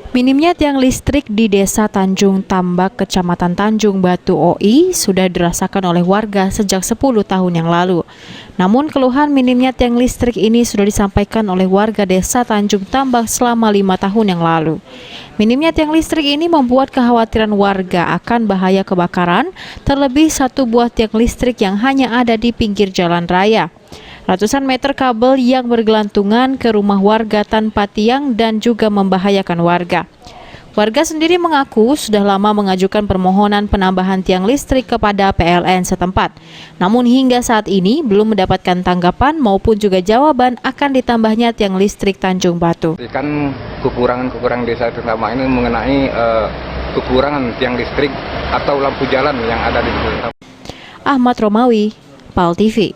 Minimnya tiang listrik di Desa Tanjung Tambak, Kecamatan Tanjung Batu OI sudah dirasakan oleh warga sejak 10 tahun yang lalu. Namun keluhan minimnya tiang listrik ini sudah disampaikan oleh warga Desa Tanjung Tambak selama 5 tahun yang lalu. Minimnya tiang listrik ini membuat kekhawatiran warga akan bahaya kebakaran, terlebih satu buah tiang listrik yang hanya ada di pinggir jalan raya. Ratusan meter kabel yang bergelantungan ke rumah warga tanpa tiang dan juga membahayakan warga. Warga sendiri mengaku sudah lama mengajukan permohonan penambahan tiang listrik kepada PLN setempat. Namun hingga saat ini belum mendapatkan tanggapan maupun juga jawaban akan ditambahnya tiang listrik Tanjung Batu. Kan kekurangan desa terutama ini mengenai kekurangan tiang listrik atau lampu jalan yang ada di desa. Ahmad Romawi, PAL TV.